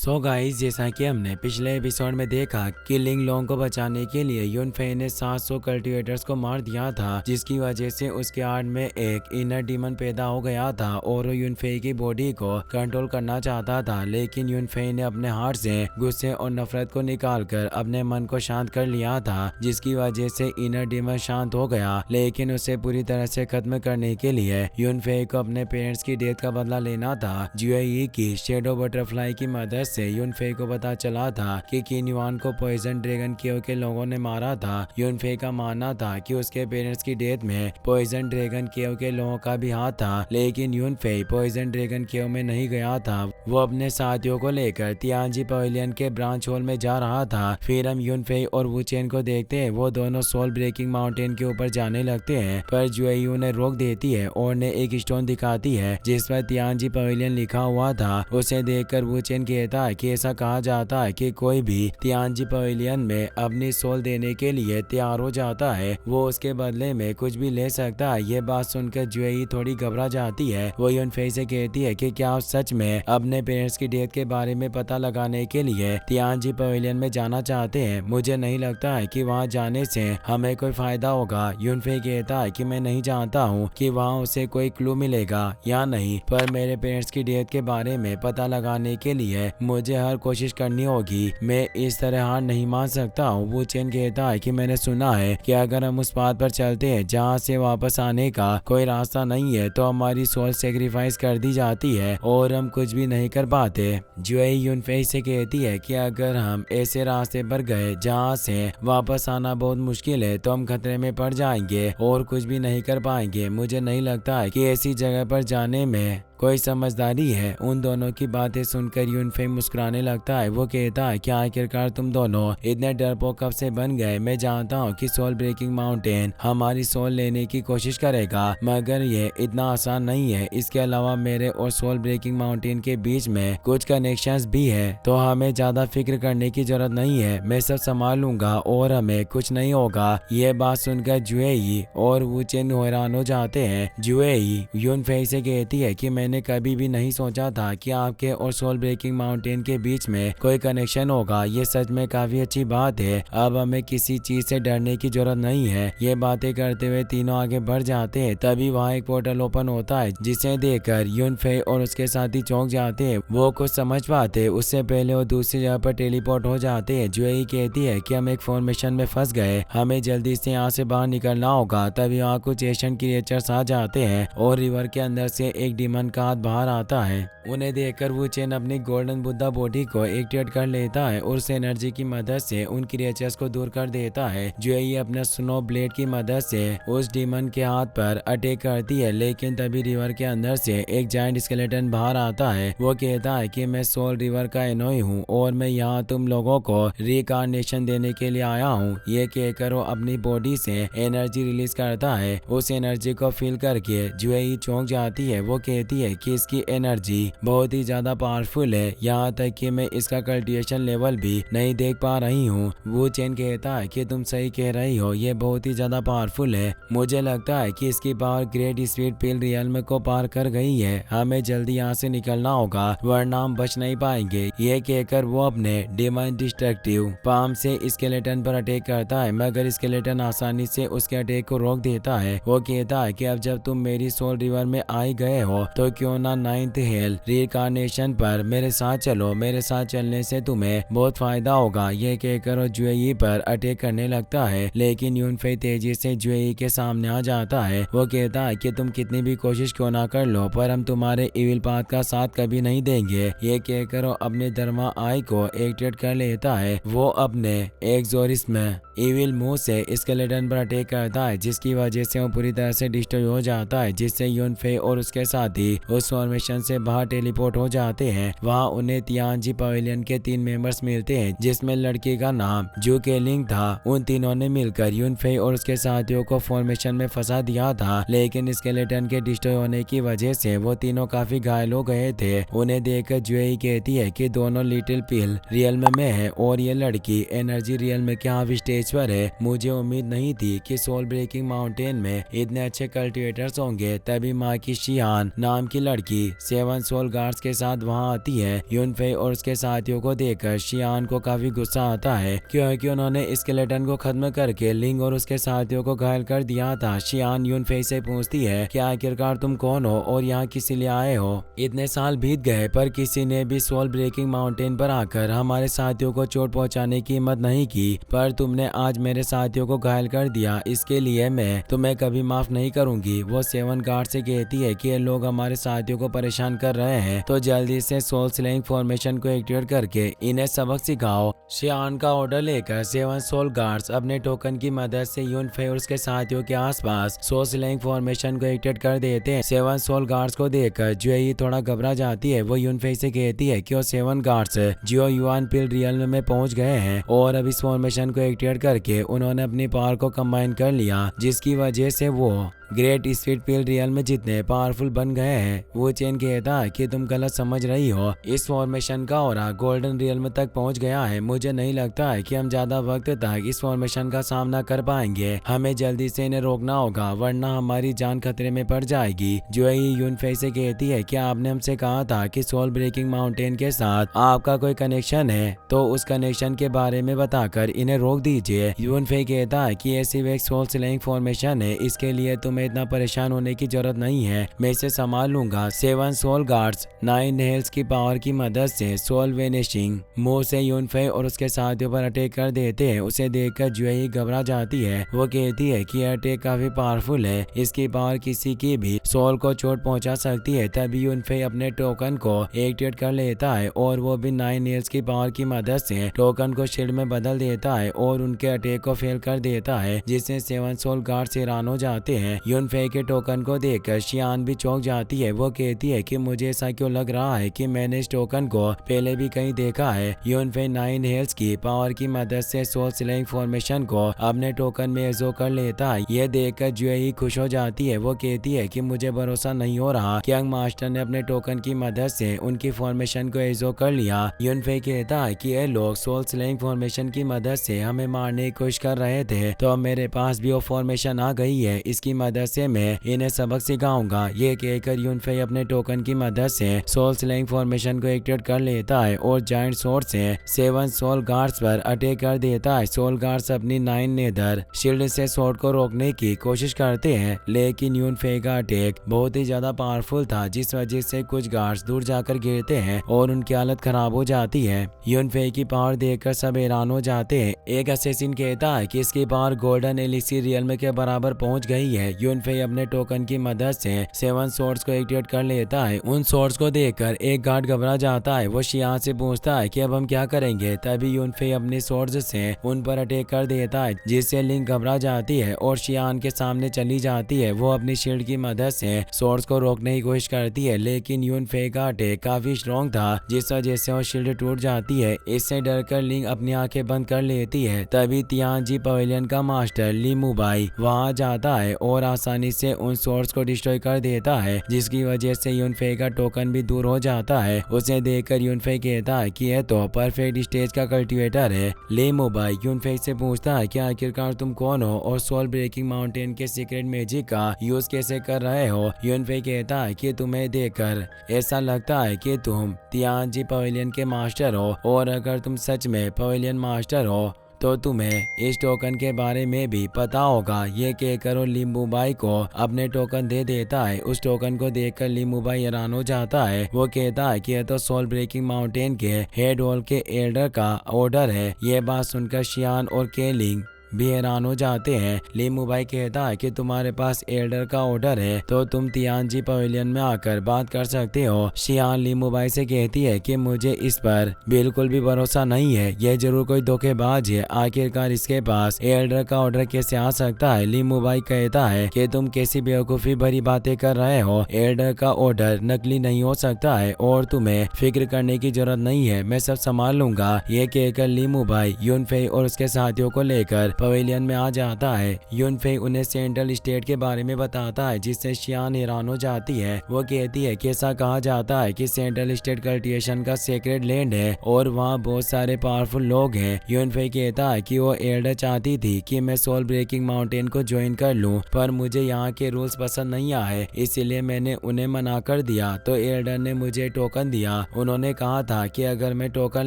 So guys, जैसा कि हमने पिछले एपिसोड में देखा कि लिंग लोंग को बचाने के लिए युनफेई ने 700 कल्टिवेटर्स को मार दिया था, जिसकी वजह से उसके हार्ट में एक इनर डीमन पैदा हो गया था और वो युनफेई की बॉडी को कंट्रोल करना चाहता था। लेकिन युनफेई ने अपने हार्ट से गुस्से और नफरत को निकालकर अपने मन को शांत कर लिया था, जिसकी वजह से इनर डीमन शांत हो गया। लेकिन उसे पूरी तरह से खत्म करने के लिए युनफेई को अपने पेरेंट्स की डेथ का बदला लेना था। जुएई की शेडो बटरफ्लाई की मदद से युनफेई को पता चला था कि किन युआन को पॉइजन ड्रैगन केव के लोगों ने मारा था। युनफेई का मानना था कि उसके पेरेंट्स की डेथ में पॉइजन ड्रैगन केव के लोगों का भी हाथ था, लेकिन युनफेई पॉइजन ड्रैगन केव में नहीं गया था। वो अपने साथियों को लेकर तियानजी पवेलियन के ब्रांच होल में जा रहा था। फिर हम युनफेई और वुचेन को देखते हैं, वो दोनों सोल ब्रेकिंग माउंटेन के ऊपर जाने लगते हैं, पर जुएई उन्हें रोक देती है और ने एक स्टोन दिखाती है जिस पर तियानजी पवेलियन लिखा हुआ था। उसे देखकर वुचेन कहता है कि ऐसा कहा जाता है कि कोई भी तियानजी पवेलियन में अपनी सोल देने के लिए तैयार हो जाता है, वो उसके बदले में कुछ भी ले सकता है। ये बात सुनकर जुएई थोड़ी घबरा जाती है। वो युनफेई से कहती है कि क्या आप सच में अपने पेरेंट्स की डेथ के बारे में पता लगाने के लिए तियानजी पवेलियन में जाना चाहते हैं? मुझे नहीं लगता है कि वहाँ जाने से हमें कोई फायदा होगा। युनफेई कहता है कि मैं नहीं जानता हूँ कि वहाँ उसे कोई क्लू मिलेगा या नहीं, पर मेरे पेरेंट्स की डेथ के बारे में पता लगाने के लिए मुझे हर कोशिश करनी होगी। मैं इस तरह हार नहीं मान सकता हूँ। वुचेन कहता है कि मैंने सुना है कि अगर हम उस बात पर चलते हैं जहाँ से वापस आने का कोई रास्ता नहीं है, तो हमारी सोल सेक्रीफाइस कर दी जाती है और हम कुछ भी नहीं कर पाते। जुएई युनफेई से कहती है कि अगर हम ऐसे रास्ते पर गए जहाँ से वापस आना बहुत मुश्किल है, तो हम खतरे में पड़ जाएंगे और कुछ भी नहीं कर पाएंगे। मुझे नहीं लगता है कि ऐसी जगह पर जाने में कोई समझदारी है। उन दोनों की बातें सुनकर युनफेई मुस्कुराने लगता है। वो कहता है कि आखिरकार तुम दोनों इतने डरपोक कब से बन गए। मैं जानता हूँ कि सोल ब्रेकिंग माउंटेन हमारी सोल लेने की कोशिश करेगा, मगर ये इतना आसान नहीं है। इसके अलावा मेरे और सोल ब्रेकिंग माउंटेन के बीच में कुछ कनेक्शंस भी है, तो हमें ज्यादा फिक्र करने की जरूरत नहीं है। मैं सब संभाल लूंगा और हमें कुछ नहीं होगा। ये बात सुनकर जुएई और वुचेन हैरान हो जाते हैं। जुएई युनफेई से कहती है कि मैंने कभी भी नहीं सोचा था कि आपके और सोल ब्रेकिंग माउंटेन के बीच में कोई कनेक्शन होगा। ये सच में काफी अच्छी बात है। अब हमें किसी चीज से डरने की जरूरत नहीं है। ये बातें करते हुए तीनों आगे बढ़ जाते हैं। तभी वहाँ एक पोर्टल ओपन होता है, जिसे देखकर युनफेई और उसके साथी चौंक जाते हैं। वो कुछ समझ पाते उससे पहले वो दूसरी जगह पर टेलीपोर्ट हो जाते हैं। जुएई कहती है कि हम एक फॉर्मेशन में फंस गए, हमें जल्दी से यहाँ से बाहर निकलना होगा। तभी वहाँ कुछ एशियन क्रिएचर्स आ जाते हैं और रिवर के अंदर से एक डीमन का हाथ बाहर आता है। उन्हें देखकर वुचेन अपनी गोल्डन बुद्धा बॉडी को एक्टिवेट कर लेता है और उस एनर्जी की मदद से उन क्रिएचर्स को दूर कर देता है। जुएई अपने स्नो ब्लेड की मदद से उस डीमन के हाथ पर अटैक करती है, लेकिन तभी रिवर के अंदर से एक जायंट स्केलेटन बाहर आता है। वो कहता है कि मैं सोल रिवर का एनोई हूँ और मैं यहाँ तुम लोगों को रिकार्नेशन देने के लिए आया हूँ। ये कहकर वो अपनी बॉडी से एनर्जी रिलीज करता है। उस एनर्जी को फील करके जुएई चौंक जाती है। वो कहती है कि इसकी एनर्जी बहुत ही ज्यादा पावरफुल है, यहाँ तक कि मैं इसका कल्टिवेशन लेवल भी नहीं देख पा रही हूँ। वुचेन कहता है कि तुम सही कह रही हो, ये बहुत ही ज्यादा पावरफुल है। मुझे लगता है कि इसकी पावर ग्रेट स्पीड पिल रियल्म को पार कर गई है। हमें जल्दी यहाँ से निकलना होगा, वरना हम बच नहीं पाएंगे। ये कहकर वो अपने डीमन डिस्ट्रक्टिव पाम से स्केलेटन पर अटैक करता है, मगर स्केलेटन आसानी से उसके अटैक को रोक देता है। वो कहता है कि अब जब तुम मेरी सोल रिवर में आई गए हो, तो क्यों ना नाइन्थ हेल रिकार्नेशन पर मेरे साथ चलो। मेरे साथ चलने से तुम्हें बहुत फायदा होगा। ये कहकर वो जुएई पर अटैक करने लगता है, लेकिन युनफेई तेजी से जुएई के सामने आ जाता है। वो कहता है कि तुम कितनी भी कोशिश क्यों ना कर लो, पर हम तुम्हारे इविल पाथ का साथ कभी नहीं देंगे। ये कहकर वो अपने धर्मा आई को एक्टिवेट कर लेता है। वो अपने एक्सोरिस में इविल मुंह से स्केलेटन पर अटैक करता है, जिसकी वजह से वो पूरी तरह से डिस्ट्रॉय हो जाता है, जिससे युनफेई और उसके साथी उस फॉर्मेशन से बाहर टेलीपोर्ट हो जाते हैं। वहाँ उन्हें तियानजी पवेलियन के 3 मेंबर्स मिलते हैं, जिसमें लड़की का नाम जुकेलिंग था। उन तीनों ने मिलकर युनफेई और उसके साथियों को फॉर्मेशन में फंसा दिया था, लेकिन स्केलेटन के डिस्ट्रॉय होने की वजह से वो तीनों काफी घायल हो गए थे। उन्हें देखकर जुएई कहती है कि दोनों लिटिल पिल रियल्म में है और ये लड़की एनर्जी रियल्म के हाफ स्टेज पर है। मुझे उम्मीद नहीं थी कि सोल ब्रेकिंग माउंटेन में इतने अच्छे कल्टिवेटर्स होंगे। तभी माँ की शियान नाम की लड़की 7 सोल गार्ड्स के साथ वहां आती है। यूनफे और उसके साथियों को देखकर शियान को काफी गुस्सा आता है क्योंकि उन्होंने स्केलेटन को खत्म करके लिंग और उसके साथियों को घायल कर दिया था। शियान यूनफे से पूछती है कि आखिरकार तुम कौन हो और यहाँ किस लिए आए हो। इतने साल बीत गए पर किसी ने भी सोल ब्रेकिंग माउंटेन पर आकर हमारे साथियों को चोट पहुंचाने की हिम्मत नहीं की, पर तुमने आज मेरे साथियों को घायल कर दिया, इसके लिए मैं तुम्हें कभी माफ नहीं करूंगी। वो 7 गार्ड से कहती है कि ये लोग हमारे साथियों को परेशान कर रहे हैं तो जल्दी से सोल स्लेइंग फॉर्मेशन को एक्टिवेट करके इन्हें सबक सिखाओ। शियान का ऑर्डर लेकर 7 सोल गार्ड्स अपने टोकन की मदद से यूनफे और उसके साथियों के आसपास सोल स्लेइंग फॉर्मेशन को एक्टिवेट कर देते हैं। 7 सोल गार्ड्स को देखकर जुएई थोड़ा घबरा जाती है। वो यूनफे से कहती है कि वो 7 गार्ड्स जियो युआन पिल रियल में पहुंच गए हैं और अब इस फॉर्मेशन को एक्टिवेट करके उन्होंने अपनी पावर को कंबाइन कर लिया, जिसकी वजह से वो ग्रेट स्पीड पिल रियल में जितने पावरफुल बन गए हैं। वो चेन कहता है कि तुम गलत समझ रही हो, इस फॉर्मेशन का ऑरा गोल्डन रियल में तक पहुंच गया है। मुझे नहीं लगता है कि हम ज्यादा वक्त तक इस फॉर्मेशन का सामना कर पाएंगे। हमें जल्दी से इन्हें रोकना होगा वरना हमारी जान खतरे में पड़ जाएगी। जुएई यूनफे से कहती है कि आपने हमसे कहा था कि सोल ब्रेकिंग माउंटेन के साथ आपका कोई कनेक्शन है, तो उस कनेक्शन के बारे में बताकर इन्हें रोक दीजिए। यूनफे कहता है कि ऐसी एक सोल स्लेइंग फॉर्मेशन है, इसके लिए तुम्हें इतना परेशान होने की जरूरत नहीं है, मैं इसे संभाल लूंगा। 7 सोल गार्ड्स 9 हेल्स की पावर की मदद से सोल वेनिशिंग मुंह से यूनफे और उसके साथियों पर अटैक कर देते हैं। उसे देखकर जुएई घबरा जाती है। वो कहती है कि यह अटैक काफी पावरफुल है, इसकी पावर किसी की भी सोल को चोट पहुंचा सकती है। तभी यूनफे अपने टोकन को एक्टिवेट कर लेता है और वो भी 9 हेल्स की पावर की मदद से टोकन को शील्ड में बदल देता है और उनके अटैक को फेल कर देता है, जिससे 7 सोल गार्ड्स हैरान हो जाते हैं। यूनफे के टोकन को देखकर शियान भी चौंक जाती है। वो कहती है कि मुझे ऐसा क्यों लग रहा है कि मैंने इस टोकन को पहले भी कहीं देखा है। यूनफे 9 हेल्स की पावर की मदद से सोल स्लेइंग फॉर्मेशन को अपने टोकन में एब्जॉर्ब कर लेता है। यह देखकर जुएई खुश हो जाती है। वो कहती है कि मुझे भरोसा नहीं हो रहा कि यंग मास्टर ने अपने टोकन की मदद से उनकी फॉर्मेशन को एब्जॉर्ब कर लिया। यूनफे कहता है कि ये लोग सोल स्लेइंग फॉर्मेशन की मदद से हमें मारने की कोशिश कर रहे थे, तो अब मेरे पास भी वो फॉर्मेशन आ गई है, इसकी मदद से मैं इन्हें सबक सिखाऊंगा। ये कहकर यूनफे अपने टोकन की मदद से सोल स्लेइंग फॉर्मेशन को एक्टिवेट कर लेता है और जायंट स्वॉर्ड से 7 सोल गार्ड्स पर अटैक कर देता है। सोल गार्ड्स अपनी 9 नेदर शील्ड से स्वॉर्ड को रोकने की कोशिश करते हैं, लेकिन यूनफे का अटैक बहुत ही ज्यादा पावरफुल था, जिस वजह से कुछ गार्ड्स दूर जाकर गिरते हैं और उनकी हालत खराब हो जाती है। यूनफे की पावर देखकर सब हैरान हो जाते हैं। एक असैसिन कहता है कि इसकी पावर गोल्डन एलिक्सिर रियल्म के बराबर पहुंच गई है। यूनफे अपने टोकन की मदद से 7 सोर्ड्स को एक्टिवेट कर लेता है। उन सोर्ड्स को देखकर एक गार्ड घबरा जाता है। वो शियान से पूछता है कि अब हम क्या करेंगे। तभी यूनफे अपने सोर्ड्स से उन पर अटैक कर देता है, जिससे लिंक घबरा जाती है और शियान के सामने चली जाती है। वो अपनी शील्ड की मदद से सोर्ड्स को रोकने की कोशिश करती है, लेकिन यूनफे का अटैक काफी स्ट्रॉन्ग था, जिस वजह से वो शील्ड टूट जाती है। इससे डरकर लिंक अपनी आंखें बंद कर लेती है। तभी तियानजी पवेलियन का मास्टर ली मुबाई वहां जाता है और आसानी से उन सोर्ड्स को डिस्ट्रॉय कर देता है, जिसकी वजह से यूनफे का टोकन भी दूर हो जाता है। उसे देखकर यूनफे कहता है कि यह तो परफेक्ट स्टेज का कल्टीवेटर है। ली मुबाई यूनफे से पूछता है कि आखिरकार तुम कौन हो और सोल ब्रेकिंग माउंटेन के सीक्रेट मैजिक का यूज कैसे कर रहे हो। यूनफे कहता है कि तुम्हें देखकर ऐसा लगता है कि तुम तियानजी पवेलियन के मास्टर हो, और अगर तुम सच में पवेलियन मास्टर हो तो तुम्हें इस टोकन के बारे में भी पता होगा। ये कहकर वो ली मुबाई को अपने टोकन दे देता है। उस टोकन को देखकर ली मुबाई हैरान हो जाता है। वो कहता है कि यह तो सोल ब्रेकिंग माउंटेन के हेड होल के एल्डर का ऑर्डर है। यह बात सुनकर शियान और केलिंग भी हैरान हो जाते हैं। ली मुबाई कहता है कि तुम्हारे पास एल्डर का ऑर्डर है तो तुम तियानजी पवेलियन में आकर बात कर सकते हो। शियान ली मुबाई से कहती है कि मुझे इस पर बिल्कुल भी भरोसा नहीं है, यह जरूर कोई धोखेबाज है। आखिरकार इसके पास एल्डर का ऑर्डर कैसे आ सकता है। ली मुबाई कहता है कि तुम कैसी बेवकूफी भरी बातें कर रहे हो। एल्डर का ऑर्डर नकली नहीं हो सकता है और तुम्हें फिक्र करने की जरूरत नहीं है, मैं सब संभाल लूंगा। ये कहकर ली मुबाई यूनफे और उसके साथियों को लेकर पवेलियन में आ जाता है। यूनफे उन्हें सेंट्रल स्टेट के बारे में बताता है जिससे शियान हैरान हो जाती है। वो कहती है कि ऐसा कहा जाता है कि सेंट्रल स्टेट कल्टिवेशन का सेक्रेट लैंड है और वहाँ बहुत सारे पावरफुल लोग हैं। यूनफे कहता है कि वो एल्डर चाहती थी कि मैं सोल ब्रेकिंग माउंटेन को ज्वाइन कर लूं, पर मुझे यहाँ के रूल्स पसंद नहीं आए, इसीलिए मैंने उन्हें मना कर दिया। तो एल्डर ने मुझे टोकन दिया। उन्होंने कहा था कि अगर मैं टोकन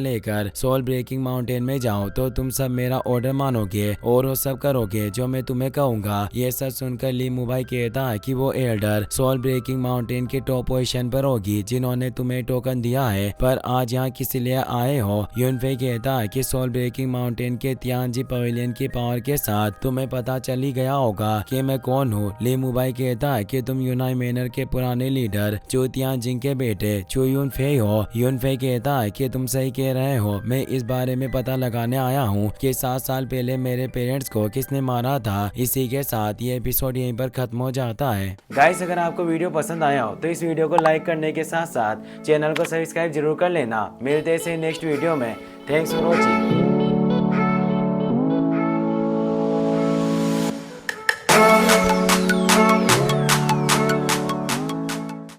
लेकर सोल ब्रेकिंग माउंटेन में जाऊं तो तुम सब मेरा ऑर्डर मानोगे और वो सब करोगे जो मैं तुम्हें कहूंगा। ये सब सुनकर ली मुबाई कहता है कि वो एल्डर सोल ब्रेकिंग माउंटेन के टॉप पोजीशन पर होगी जिन्होंने तुम्हें टोकन दिया है, पर आज यहाँ किस लिए आए हो? यूनफे कहता है कि सोल ब्रेकिंग माउंटेन के तियानजी पवेलियन की पावर के साथ तुम्हें पता चल ही गया होगा कि मैं कौन हूँ। ली मुबाई कहता है कि तुम यूनाई मैनर के पुराने लीडर चू तियानजिंग के बेटे चू यूनफे हो। यूनफे कहता है कि तुम सही कह रहे हो, मैं इस बारे में पता लगाने आया हूँ कि 7 साल पहले मेरे पेरेंट्स को किसने मारा था। इसी के साथ ये एपिसोड यहीं पर खत्म हो जाता है। गाइस, अगर आपको वीडियो पसंद आया हो तो इस वीडियो को लाइक करने के साथ साथ चैनल को सब्सक्राइब जरूर कर लेना। मिलते हैं नेक्स्ट वीडियो में। Thanks for watching.